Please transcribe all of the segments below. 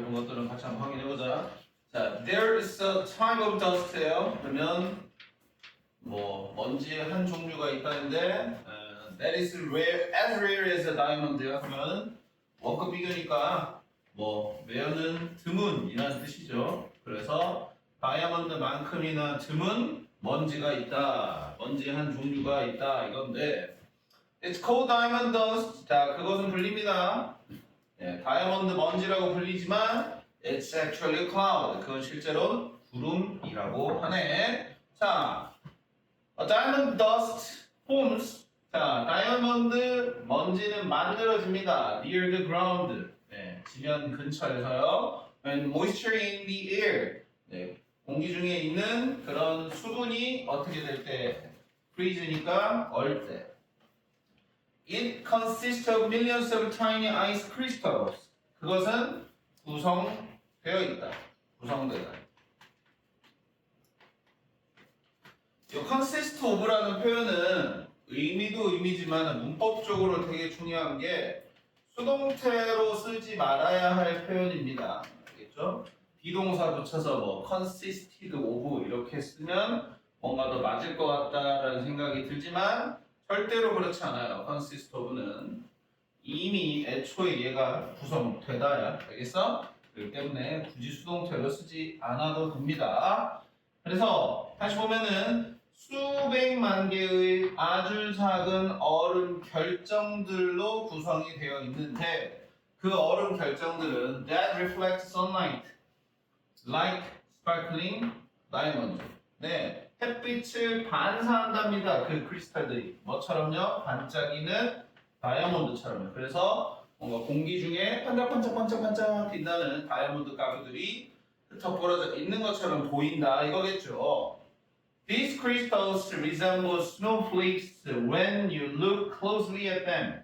이런 것들은 같이 한번 확인해보자. 자, there is a type of dust예요. 그러면 뭐 먼지의 한 종류가 있다는데 that is rare, as rare as a diamond야. 그러면 원급 비교니까 뭐 rare는 드문이라는 뜻이죠. 그래서 다이아몬드만큼이나 드문 먼지가 있다. 먼지의 한 종류가 있다 이건데 it's called diamond dust. 자, 그것은 불립니다. 네, 다이아몬드 먼지라고 불리지만 it's actually a cloud. 그건 실제로 구름이라고 하네. 자, a diamond dust forms. 자, 다이아몬드 먼지는 만들어집니다. near the ground. 네, 지면 근처에서요. when moisture in the air. 네, 공기 중에 있는 그런 수분이 어떻게 될 때? freeze니까 얼 때. It consists of millions of tiny ice crystals. 그것은 구성되어 있다. 구성되다. 이 consist of라는 표현은 의미도 의미지만 문법적으로 되게 중요한 게 수동태로 쓰지 말아야 할 표현입니다. 알겠죠? 비동사 붙여서 뭐 consisted of 이렇게 쓰면 뭔가 더 맞을 것 같다라는 생각이 들지만 절대로 그렇지 않아요. consist of는 이미 애초에 얘가 구성되다야. 알겠어? 그렇기 때문에 굳이 수동태로 쓰지 않아도 됩니다. 그래서 다시 보면은 수백만 개의 아주 작은 얼음 결정들로 구성이 되어 있는데 그 얼음 결정들은 that reflect sunlight like sparkling diamond. 네. 햇빛을 반사한답니다. 그 크리스탈들이 뭐처럼요? 반짝이는 다이아몬드처럼요. 그래서 뭔가 공기 중에 반짝반짝반짝반짝 빛나는 다이아몬드 가루들이 흩어버려져 있는 것처럼 보인다 이거겠죠. These crystals resemble snowflakes when you look closely at them.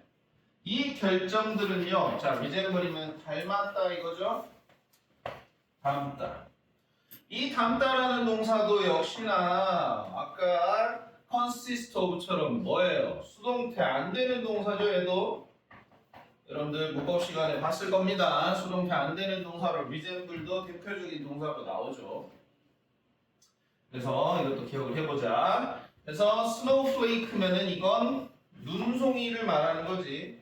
이 결정들은요. 자, resemble이면 닮았다 이거죠? 닮다. 이 닮다라는 동사도 역시나 아까 consist of처럼 뭐예요? 수동태 안 되는 동사죠, 얘도. 여러분들 문법 시간에 봤을 겁니다. 수동태 안 되는 동사로 resemble도 대표적인 동사로 나오죠. 그래서 이것도 기억을 해보자. 그래서 snowflake면은 이건 눈송이를 말하는 거지.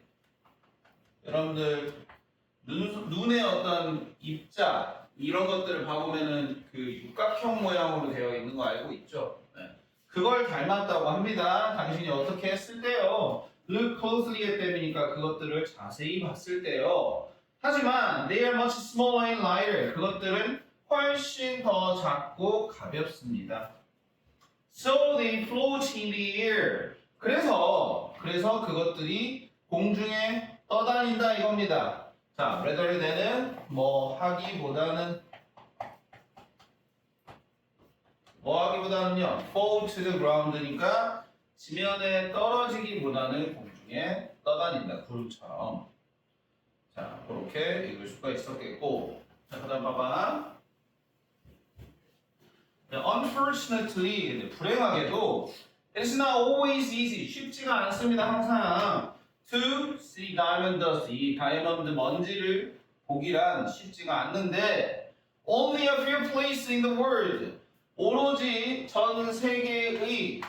여러분들 눈의 어떤 입자 이런 것들을 봐보면은 그 육각형 모양으로 되어 있는 거 알고 있죠? 네. 그걸 닮았다고 합니다. 당신이 어떻게 했을 때요? Look closely at them이니까 그것들을 자세히 봤을 때요. 하지만 they are much smaller and lighter. 그것들은 훨씬 더 작고 가볍습니다. So they float in the air. 그래서 그것들이 공중에 떠다닌다 이겁니다. 자, rather than은 뭐 하기보다는요 fall to the ground니까 지면에 떨어지기보다는 공중에 떠다닌다 구름처럼. 자, 그렇게 읽을 수가 있었겠고. 자, 그다음 봐봐. Unfortunately, 불행하게도 it's not always easy. 쉽지가 않습니다. 항상 to see diamond dust. 이 다이아몬드 먼지를 보기란 쉽지가 않는데 only a few places in the world. 오로지 전 세계의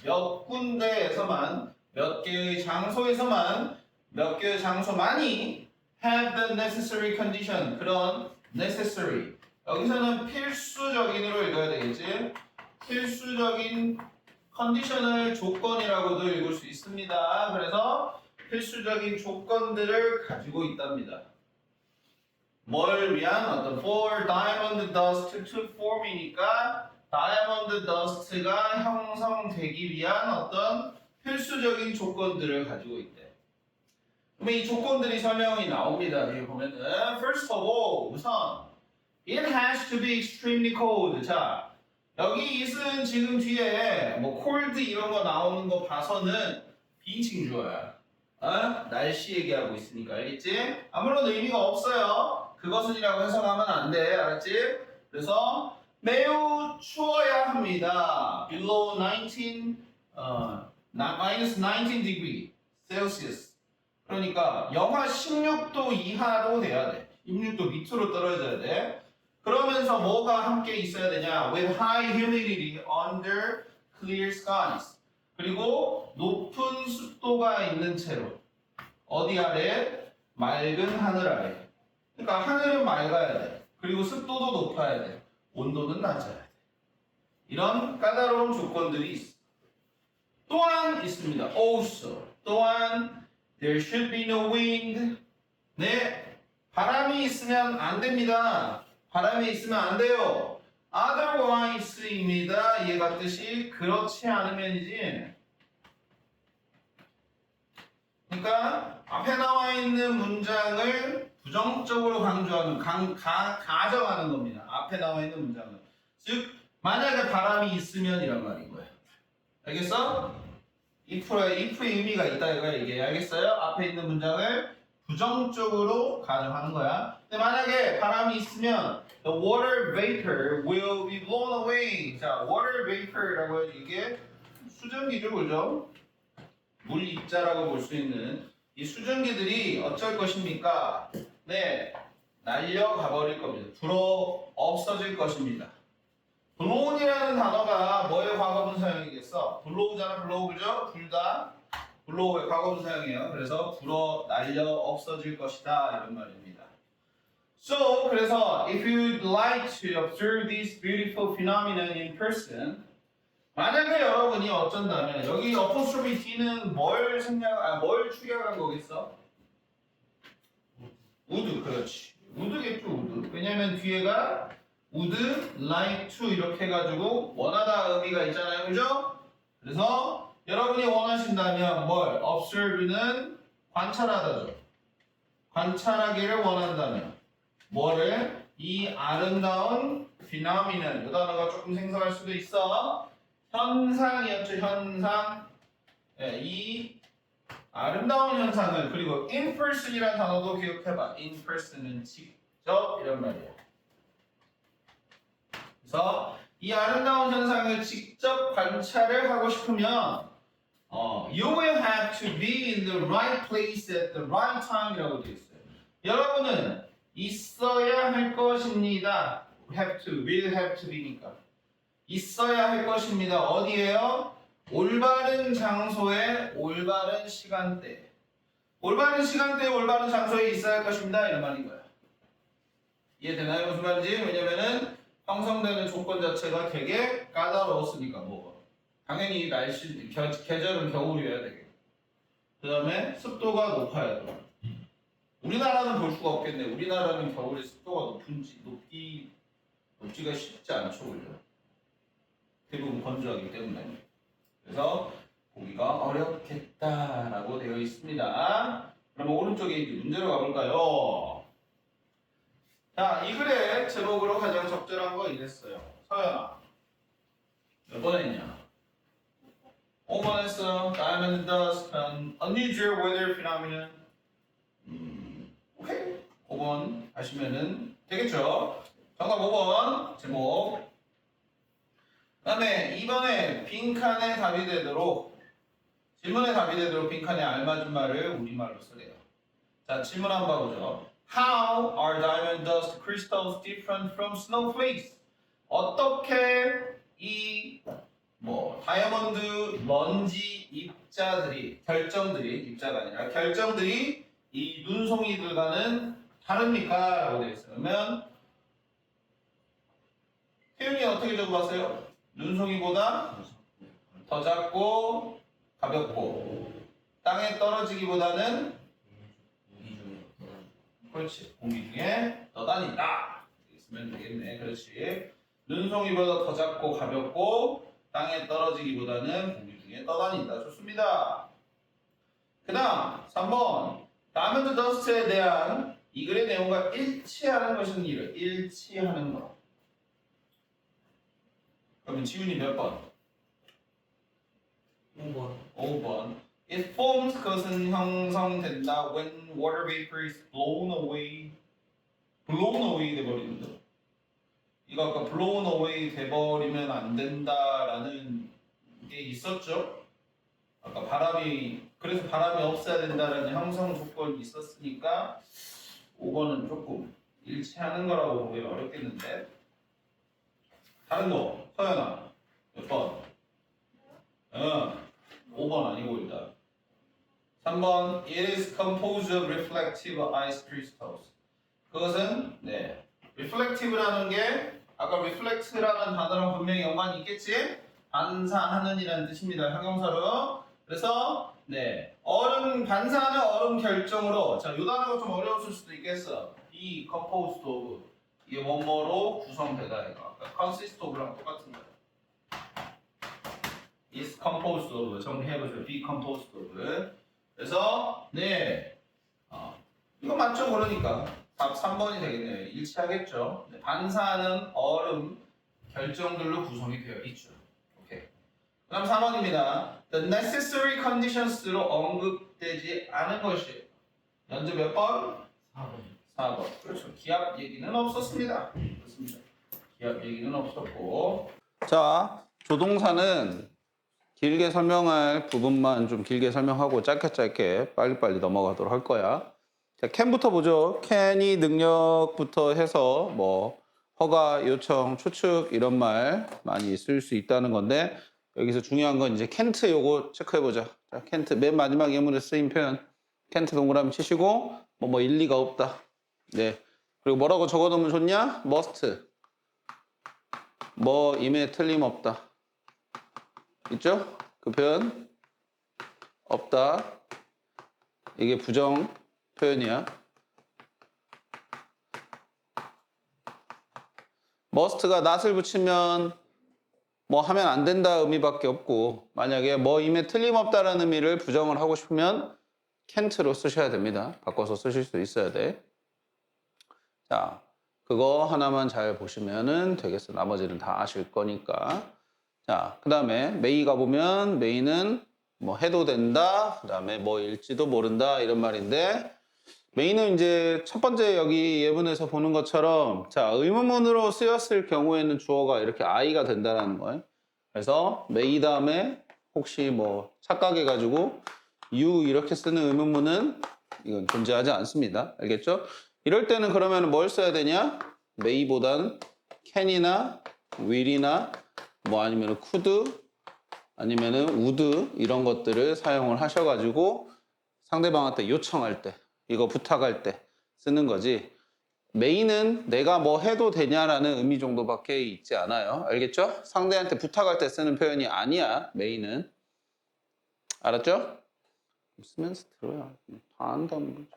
몇 군데에서만 몇 개의 장소에서만 몇 개의 장소만이 have the necessary condition. 그런 necessary. 여기서는 필수적인으로 읽어야 되겠지? 필수적인 컨디션을 조건이라고도 읽을 수 있습니다. 그래서 필수적인 조건들을 가지고 있답니다. 뭘 위한 어떤 for diamond dust to form이니까 diamond dust가 형성되기 위한 어떤 필수적인 조건들을 가지고 있대. 그러면 이 조건들이 설명이 나옵니다. 여기 보면은 first of all 우선 it has to be extremely cold. 자, 여기 it은 지금 뒤에 뭐 cold 이런 거 나오는 거 봐서는 비칭주어야. 날씨 얘기하고 있으니까 알겠지? 아무런 의미가 없어요. 그것은이라고 해석하면 안 돼. 알았지? 그래서 매우 추워야 합니다. below 19, minus 19 degree Celsius. 그러니까 영하 16도 이하로 돼야 돼. 입력도 밑으로 떨어져야 돼. 그러면서 뭐가 함께 있어야 되냐? With high humidity under clear skies. 그리고 높은 습도가 있는 채로 어디 아래? 맑은 하늘 아래. 그러니까 하늘은 맑아야 돼. 그리고 습도도 높아야 돼. 온도는 낮아야 돼. 이런 까다로운 조건들이 있어. 또한 있습니다. Also. 또한 there should be no wind. 네, 바람이 있으면 안 됩니다. 바람이 있으면 안 돼요. otherwise입니다. 얘가 뜻이 그렇지 않으면이지. 그러니까 앞에 나와 있는 문장을 부정적으로 강조하는 가정하는 겁니다. 앞에 나와 있는 문장은 즉 만약에 바람이 있으면 이란 말인 거예요. 알겠어? if의 의미가 있다 이거야 이게. 알겠어요? 앞에 있는 문장을 부정적으로 가정하는 거야. 근데 만약에 바람이 있으면 the water vapor will be blown away. 자, water vapor라고 해서 이게 수증기죠, 그죠? 물 입자라고 볼 수 있는 이 수증기들이 어쩔 것입니까? 네, 날려가 버릴 겁니다. 불어 없어질 것입니다. blown이라는 단어가 뭐의 과거분사형이겠어? blow잖아, blow, 그죠? 둘 다 blow의 과거분사형이에요. 그래서 불어 날려 없어질 것이다 이런 말입니다. So, 그래서 if you'd like to observe this beautiful phenomenon in person, 만약에 여러분이 어쩐다면 여기 apostrophe D는 뭘 축약한 거겠어? would, 그렇지. would겠죠, would. 왜냐면 뒤에가 would like to 이렇게 해가지고 원하다 의미가 있잖아요, 그죠? 그래서 여러분이 원하신다면 뭘? observe는 관찰하다죠. 관찰하기를 원한다면 뭐를? 이 아름다운 phenomenon, 이 단어가 조금 생소할 수도 있어. 현상이었죠, 현상. 네, 이 아름다운 현상을, 그리고 in person이라는 단어도 기억해봐. in person은 직접 이런 말이에요. 그래서 이 아름다운 현상을 직접 관찰을 하고 싶으면 you will have to be in the right place at the right time이라고 되어 있어요. 여러분은 있어야 할 것입니다. have to, will have to be니까 있어야 할 것입니다. 어디에요? 올바른 장소에 올바른 시간대. 올바른 시간대에 올바른 장소에 있어야 할 것입니다. 이런 말인 거야. 이해되나요? 무슨 말인지? 왜냐면은 형성되는 조건 자체가 되게 까다로웠으니까 뭐 당연히 날씨 계절은 겨울이어야 되겠고 그 다음에 습도가 높아야 돼. 우리나라는 볼 수가 없겠네. 우리나라는 겨울에 습도가 높지가 쉽지 않죠, 그죠? 대부분 건조하기 때문에. 그래서 보기가 어렵겠다라고 되어 있습니다. 그럼 오른쪽에 이제 문제로 가볼까요? 자, 이 글의 제목으로 가장 적절한 거 이랬어요. 서연아, 몇 번 했냐? 5번 했어. Diamond dust, unusual weather phenomenon. 오케이. 5번 하시면은 되겠죠? 정답 5번 제목. 그 다음에 2번에 빈칸에 답이 되도록 질문에 답이 되도록 빈칸에 알맞은 말을 우리말로 쓰래요. 자, 질문 한번 봐보죠. How are diamond dust crystals different from snowflakes? 어떻게 이 다이아몬드 먼지 입자들이 입자가 아니라 결정들이 이 눈송이들과는 다릅니까? 라고 되어 있어요. 그러면 태윤이 어떻게 적어봤어요? 눈송이보다 더 작고 가볍고 땅에 떨어지기보다는 그렇지 공기 중에 떠다닌다 있으면 되겠네. 그렇지. 눈송이보다 더 작고 가볍고 땅에 떨어지기보다는 공기 중에 떠다닌다. 좋습니다. 그 다음 3번 다이아몬드 더스트에 대한 이 글의 내용과 일치하는 것은 일치하는 것. 그러면 지훈이 몇 번? 5번. 5번. It forms 그것은 형성된다 when water vapor is blown away. blown away 돼버린다. 이거 아까 blown away 돼버리면 안 된다라는 게 있었죠? 아까 그래서 바람이 없어야 된다라는 형성 조건이 있었으니까 5번은 조금 일치하는 거라고 보기 어렵겠는데. 다른 거, 서연아. 몇 번? 5번 아니고 일단. 3번. It is composed of reflective ice crystals. 그것은 네. reflective라는 게 아까 reflect라는 단어랑 분명히 연관이 있겠지? 반사하는이라는 뜻입니다. 형용사로. 그래서 네. 얼음 반사하는 얼음 결정으로 자, 요 단어가 좀 어려웠을 수도 있겠어. be composed of 이게 뭐뭐로 구성되다 이거. 아까 consist of랑 똑같은 거야. is composed of 정리해보세요. be composed of. 그래서 네. 이거 맞죠? 그러니까 답 3번이 되겠네요. 일치하겠죠? 네, 반사하는 얼음 결정들로 구성이 되어 있죠. 오케이. 그다음 4번입니다. The necessary conditions로 언급되지 않은 것이 연주 몇 번? 4번. 그렇죠. 기압 얘기는 없었습니다. 그렇습니다. 기압 얘기는 없었고. 자, 조동사는 길게 설명할 부분만 좀 길게 설명하고 짧게 빨리빨리 넘어가도록 할 거야. 자, can부터 보죠. can이 능력부터 해서 뭐 허가, 요청, 추측 이런 말 많이 쓸 수 있다는 건데 여기서 중요한 건 이제 can't 요거 체크해 보자. 자, can't 맨 마지막 예문에 쓰인 표현 can't 동그라미 치시고 뭐 일리가 없다. 네. 그리고 뭐라고 적어 놓으면 좋냐? must. 뭐 임에 틀림없다. 있죠? 그 표현 없다. 이게 부정 표현이야. must가 not을 붙이면 뭐 하면 안 된다 의미밖에 없고 만약에 뭐 임에 틀림없다라는 의미를 부정을 하고 싶으면 can't로 쓰셔야 됩니다. 바꿔서 쓰실 수 있어야 돼. 자, 그거 하나만 잘 보시면은 되겠어. 나머지는 다 아실 거니까. 자, 그 다음에 may 가보면 may는 뭐 해도 된다. 그 다음에 뭐일지도 모른다. 이런 말인데 may는 이제 첫 번째 여기 예문에서 보는 것처럼 자, 의문문으로 쓰였을 경우에는 주어가 이렇게 I가 된다는 거예요. 그래서 may 다음에 혹시 뭐 착각해가지고 you 이렇게 쓰는 의문문은 이건 존재하지 않습니다. 알겠죠? 이럴 때는 그러면 뭘 써야 되냐? may보다는 can이나 will이나 뭐 아니면 could 아니면은 would 이런 것들을 사용을 하셔가지고 상대방한테 요청할 때 이거 부탁할 때 쓰는 거지. may는 내가 뭐 해도 되냐라는 의미 정도밖에 있지 않아요. 알겠죠? 상대한테 부탁할 때 쓰는 표현이 아니야. may는 알았죠? 쓰면서 들어야 다 안다면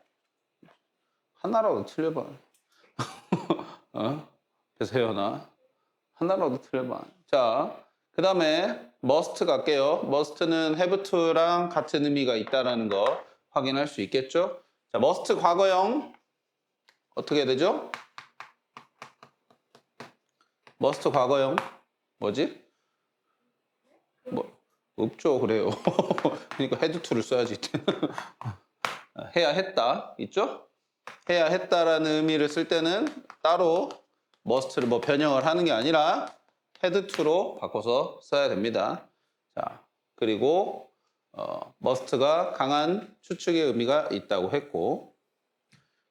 하나라도 틀려봐. 배세연아 하나라도 틀려봐. 자, 그 다음에 must 갈게요. must는 have to랑 같은 의미가 있다는 거 확인할 수 있겠죠? 자, must 과거형 어떻게 되죠? must 과거형 뭐지? 뭐 없죠, 그래요. 그러니까 had to를 써야지. 해야 했다 있죠? 해야 했다라는 의미를 쓸 때는 따로 must를 뭐 변형을 하는 게 아니라 had to로 바꿔서 써야 됩니다. 자, 그리고 must가 강한 추측의 의미가 있다고 했고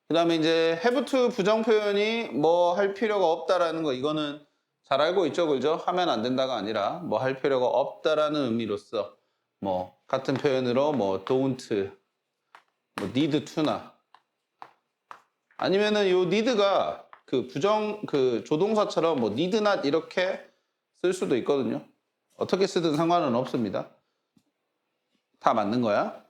그 다음에 이제 have to 부정 표현이 뭐 할 필요가 없다라는 거 이거는 잘 알고 있죠, 그죠? 하면 안 된다가 아니라 뭐 할 필요가 없다라는 의미로서 뭐 같은 표현으로 뭐 don't, 뭐 need to나 아니면은 요 need가 그 부정 그 조동사처럼 뭐 need not 이렇게 쓸 수도 있거든요. 어떻게 쓰든 상관은 없습니다. 다 맞는 거야.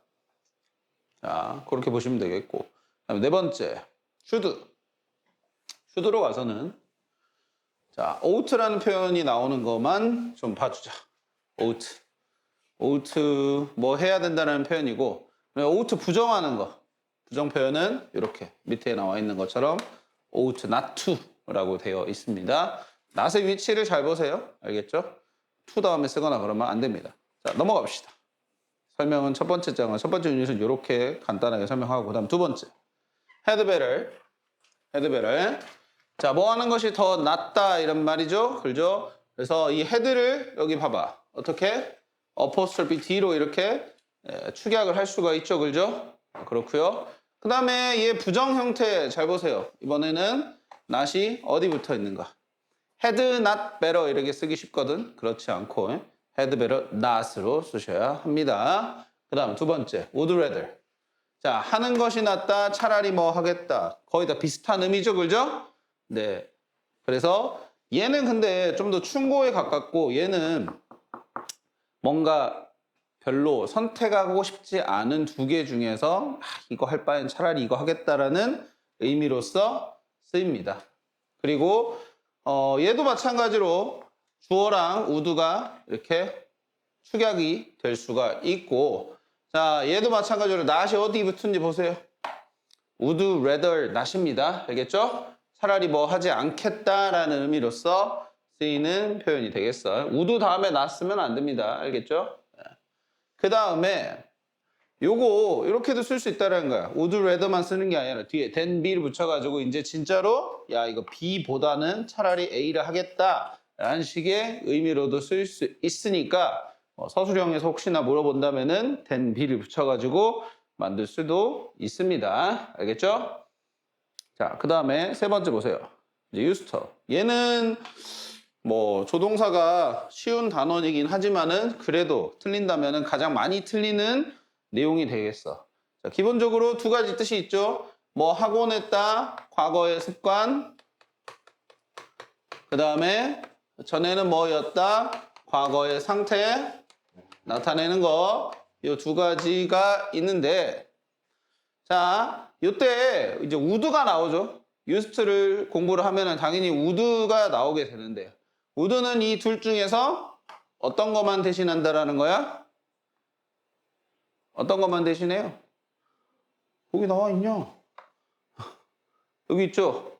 자, 그렇게 보시면 되겠고. 그다음에 네 번째, should로 가서는 자, ought라는 표현이 나오는 것만 좀 봐주자. ought 뭐 해야 된다는 표현이고, ought 부정하는 거, 부정 표현은 이렇게 밑에 나와 있는 것처럼 ought not to라고 되어 있습니다. not의 위치를 잘 보세요. 알겠죠? to 다음에 쓰거나 그러면 안 됩니다. 자, 넘어갑시다. 설명은 첫 번째 장은 첫 번째 유닛은 이렇게 간단하게 설명하고 그다음 두 번째 had better. 자, 뭐 하는 것이 더 낫다 이런 말이죠. 그죠? 그래서 이 had를 여기 봐봐. 어떻게? apostrophe D로 이렇게 축약을 할 수가 있죠. 그죠? 그렇고요. 그 다음에 얘 부정 형태 잘 보세요. 이번에는 not이 어디 붙어 있는가? had not better 이렇게 쓰기 쉽거든. 그렇지 않고 had better not으로 쓰셔야 합니다. 그 다음 두 번째, would rather. 자, 하는 것이 낫다, 차라리 뭐 하겠다. 거의 다 비슷한 의미죠, 그죠? 네. 그래서 얘는 근데 좀 더 충고에 가깝고 얘는 뭔가 별로 선택하고 싶지 않은 두 개 중에서 이거 할 바엔 차라리 이거 하겠다라는 의미로서 쓰입니다. 그리고 얘도 마찬가지로 주어랑 would가 이렇게 축약이 될 수가 있고 자 얘도 마찬가지로 not이 어디 붙은지 보세요. would rather not입니다. 알겠죠? 차라리 뭐 하지 않겠다라는 의미로서 쓰이는 표현이 되겠어요. would 다음에 not 쓰면 안 됩니다. 알겠죠? 그 다음에 요거 이렇게도 쓸 수 있다는 거야. would rather만 쓰는 게 아니라 뒤에 than B를 붙여가지고 이제 진짜로 야 이거 B보다는 차라리 A를 하겠다라는 식의 의미로도 쓸 수 있으니까 서술형에서 혹시나 물어본다면은 than B를 붙여가지고 만들 수도 있습니다. 알겠죠? 자, 그 다음에 세 번째 보세요. 이제 used to. 얘는 뭐 조동사가 쉬운 단원이긴 하지만은 그래도 틀린다면은 가장 많이 틀리는 내용이 되겠어. 자, 기본적으로 두 가지 뜻이 있죠. 뭐 하곤 했다, 과거의 습관. 그 다음에 전에는 뭐였다, 과거의 상태 나타내는 거. 이 두 가지가 있는데 자, 이때 이제 would가 나오죠. used를 공부를 하면은 당연히 would가 나오게 되는데 would는 이 둘 중에서 어떤 것만 대신한다라는 거야? 어떤 것만 대신해요? 거기 나와 있냐? 여기 있죠?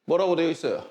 뭐라고 되어 있어요?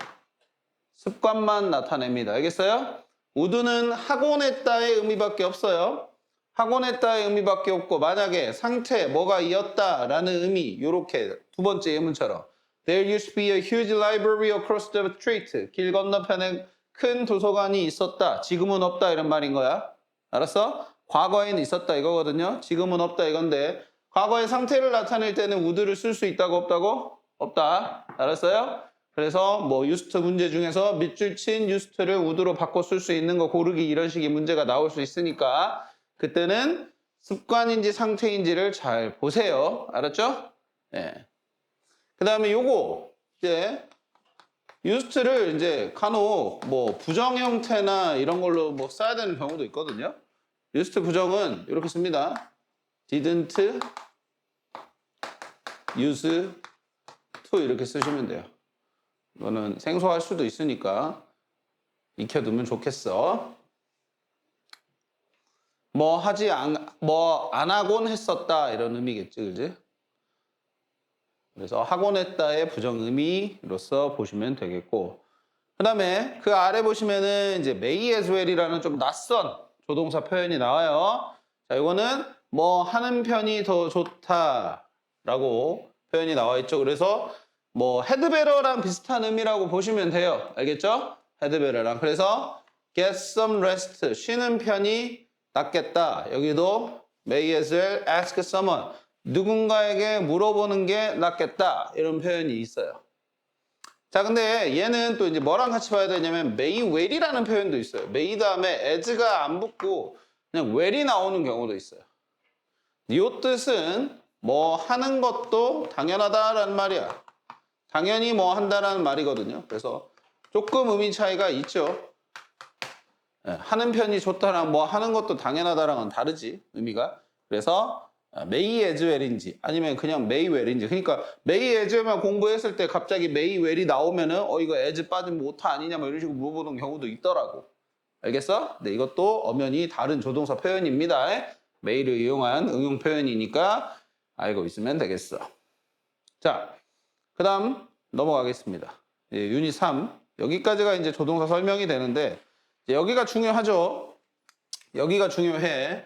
습관만 나타냅니다. 알겠어요? would는 하곤 했다의 의미밖에 없어요. 하곤 했다의 의미밖에 없고 만약에 상태, 뭐가 이었다라는 의미 요렇게 두 번째 예문처럼 There used to be a huge library across the street. 길 건너편에 큰 도서관이 있었다. 지금은 없다 이런 말인 거야. 알았어? 과거에는 있었다 이거거든요. 지금은 없다 이건데 과거의 상태를 나타낼 때는 would를 쓸 수 있다고 없다고? 없다. 알았어요? 그래서 뭐 used to 문제 중에서 밑줄 친 used to를 would로 바꿔 쓸 수 있는 거 고르기 이런 식의 문제가 나올 수 있으니까 그때는 습관인지 상태인지를 잘 보세요. 알았죠? 예. 그 다음에 요거 이제 used를 이제 간혹 뭐 부정 형태나 이런 걸로 뭐 써야 되는 경우도 있거든요. used 부정은 이렇게 씁니다. didn't use to 이렇게 쓰시면 돼요. 이거는 생소할 수도 있으니까 익혀두면 좋겠어. 뭐 안 하곤 했었다 이런 의미겠지, 그지? 그래서 하곤 했다의 부정 의미로서 보시면 되겠고, 그 다음에 그 아래 보시면은 이제 may as well이라는 좀 낯선 조동사 표현이 나와요. 자, 이거는 뭐 하는 편이 더 좋다라고 표현이 나와 있죠. 그래서 뭐 had better랑 비슷한 의미라고 보시면 돼요. 알겠죠? had better랑. 그래서 get some rest, 쉬는 편이 낫겠다. 여기도 may as well ask someone. 누군가에게 물어보는 게 낫겠다. 이런 표현이 있어요. 자, 근데 얘는 또 이제 뭐랑 같이 봐야 되냐면 may well이라는 표현도 있어요. may 다음에 as가 안 붙고 그냥 well이 나오는 경우도 있어요. 이 뜻은 뭐 하는 것도 당연하다라는 말이야. 당연히 뭐 한다라는 말이거든요. 그래서 조금 의미 차이가 있죠. 하는 편이 좋다랑 뭐 하는 것도 당연하다랑은 다르지 의미가. 그래서 may as well인지 아니면 그냥 may well인지. 그러니까 may as well만 공부했을 때 갑자기 may well이 나오면은 이거 as 빠진 오타 아니냐 뭐 이런 식으로 물어보는 경우도 있더라고. 알겠어? 네, 이것도 엄연히 다른 조동사 표현입니다. may를 이용한 응용 표현이니까 알고 있으면 되겠어. 자, 그 다음 넘어가겠습니다. 유닛 3 여기까지가 이제 조동사 설명이 되는데 여기가 중요하죠. 여기가 중요해.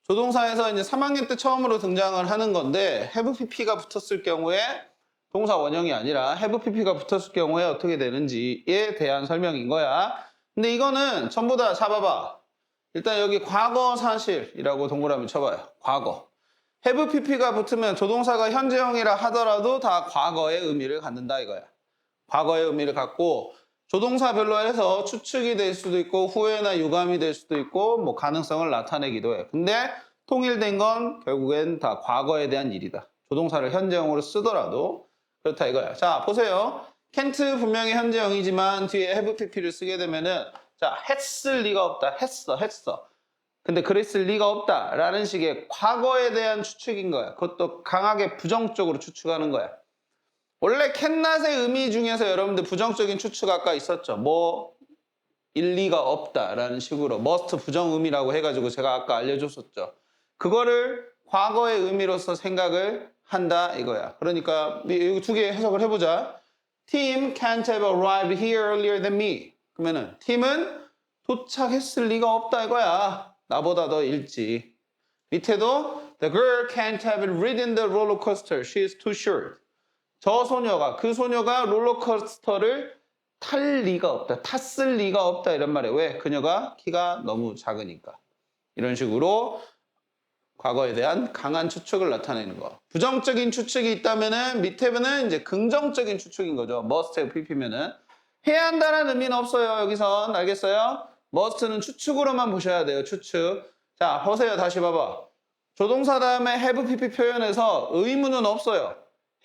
조동사에서 이제 3학년 때 처음으로 등장을 하는 건데 have pp가 붙었을 경우에 동사 원형이 아니라 have pp가 붙었을 경우에 어떻게 되는지에 대한 설명인 거야. 근데 이거는 전부 다 잡아봐. 일단 여기 과거 사실이라고 동그라미 쳐봐요. 과거. have pp가 붙으면 조동사가 현재형이라 하더라도 다 과거의 의미를 갖는다 이거야. 과거의 의미를 갖고 조동사별로 해서 추측이 될 수도 있고 후회나 유감이 될 수도 있고 뭐 가능성을 나타내기도 해. 근데 통일된 건 결국엔 다 과거에 대한 일이다. 조동사를 현재형으로 쓰더라도 그렇다 이거야. 자 보세요. can't 분명히 현재형이지만 뒤에 have pp를 쓰게 되면은 자 했을 리가 없다. 했어. 근데 그랬을 리가 없다 라는 식의 과거에 대한 추측인 거야. 그것도 강하게 부정적으로 추측하는 거야. 원래 캔낫의 의미 중에서 여러분들 부정적인 추측 아까 있었죠. 뭐 일리가 없다라는 식으로 must 부정의미라고 해가지고 제가 아까 알려줬었죠. 그거를 과거의 의미로서 생각을 한다 이거야. 그러니까 이 두 개 해석을 해보자. Tim can't have arrived here earlier than me. 그러면은 팀은 도착했을 리가 없다 이거야. 나보다 더 일찍. 밑에도 The girl can't have ridden the roller coaster. She is too short. 그 소녀가 롤러코스터를 탈 리가 없다. 탔을 리가 없다. 이런 말이에요. 왜? 그녀가 키가 너무 작으니까. 이런 식으로 과거에 대한 강한 추측을 나타내는 거. 부정적인 추측이 있다면은 밑에는 이제 긍정적인 추측인 거죠. must have pp면은. 해야 한다는 의미는 없어요. 여기선. 알겠어요? must는 추측으로만 보셔야 돼요. 추측. 자, 보세요. 다시 봐봐. 조동사 다음에 have pp 표현에서 의무는 없어요.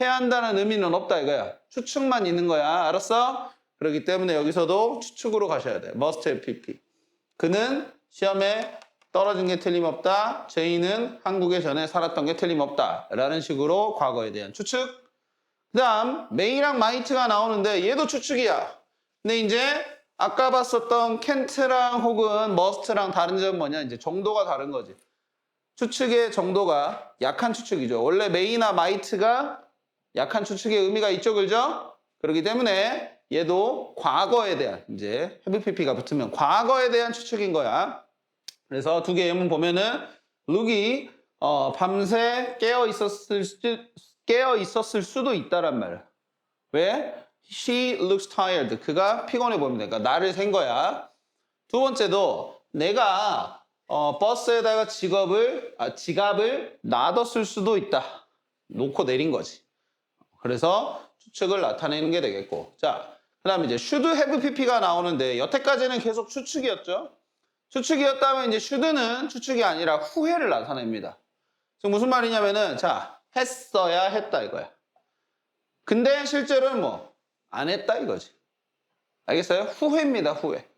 해야 한다는 의미는 없다 이거야. 추측만 있는 거야. 알았어? 그렇기 때문에 여기서도 추측으로 가셔야 돼. must have pp. 그는 시험에 떨어진 게 틀림없다. 제이는 한국에 전에 살았던 게 틀림없다. 라는 식으로 과거에 대한 추측. 그 다음 may랑 might가 나오는데 얘도 추측이야. 근데 이제 아까 봤었던 can't랑 혹은 must랑 다른 점은 뭐냐? 이제 정도가 다른 거지. 추측의 정도가 약한 추측이죠. 원래 may나 might가 약한 추측의 의미가 있죠, 그죠? 그렇기 때문에 얘도 과거에 대한 이제 have pp가 붙으면 과거에 대한 추측인 거야. 그래서 두 개의 예문 보면은 룩이 밤새 깨어 있었을 수도 있다란 말이야. 왜? She looks tired. 그가 피곤해 보입니다. 그러니까 나를 샌 거야. 두 번째도 내가 버스에다가 지갑을 놔뒀을 수도 있다. 놓고 내린 거지. 그래서 추측을 나타내는 게 되겠고. 자, 그 다음에 이제 should have pp가 나오는데 여태까지는 계속 추측이었죠. 추측이었다면 이제 should는 추측이 아니라 후회를 나타냅니다. 지금 무슨 말이냐면은 자, 했어야 했다 이거야. 근데 실제로는 뭐 안 했다 이거지. 알겠어요? 후회입니다. 후회.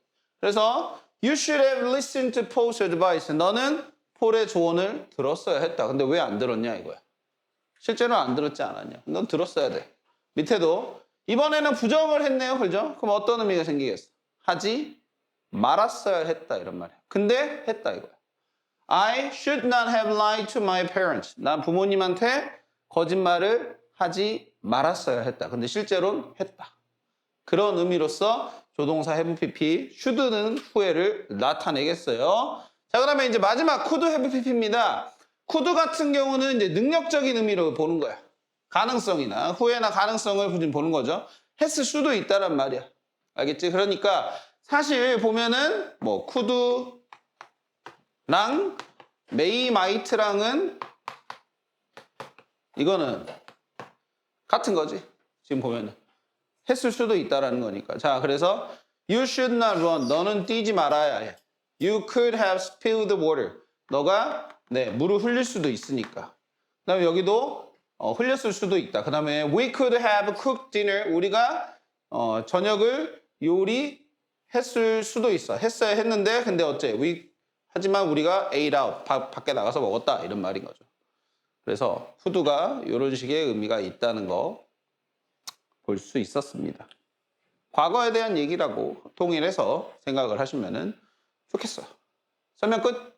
그래서 you should have listened to Paul's advice. 너는 폴의 조언을 들었어야 했다. 근데 왜 안 들었냐 이거야. 실제로는 안 들었지 않았냐. 넌 들었어야 돼. 밑에도 이번에는 부정을 했네요. 그죠? 그럼 어떤 의미가 생기겠어? 하지 말았어야 했다 이런 말이야. 근데 했다 이거야. I should not have lied to my parents. 난 부모님한테 거짓말을 하지 말았어야 했다. 근데 실제로는 했다. 그런 의미로서 조동사 have pp, should는 후회를 나타내겠어요. 자, 그러면 이제 마지막 could have pp입니다. could 같은 경우는 이제 능력적인 의미로 보는 거야. 가능성이나 후회나 가능성을 보는 거죠. 했을 수도 있다란 말이야. 알겠지? 그러니까 사실 보면은 뭐 could랑 may, might랑은 이거는 같은 거지. 지금 보면은 했을 수도 있다라는 거니까. 자, 그래서 you should not run. 너는 뛰지 말아야 해. You could have spilled water. 너가 물을 흘릴 수도 있으니까. 그다음에 여기도 흘렸을 수도 있다. 그다음에 we could have cooked dinner. 우리가 저녁을 요리했을 수도 있어. 했어야 했는데 근데 어째? 하지만 우리가 ate out. 밖에 나가서 먹었다. 이런 말인 거죠. 그래서 could가 이런 식의 의미가 있다는 거 볼 수 있었습니다. 과거에 대한 얘기라고 통일해서 생각을 하시면 좋겠어요. 설명 끝.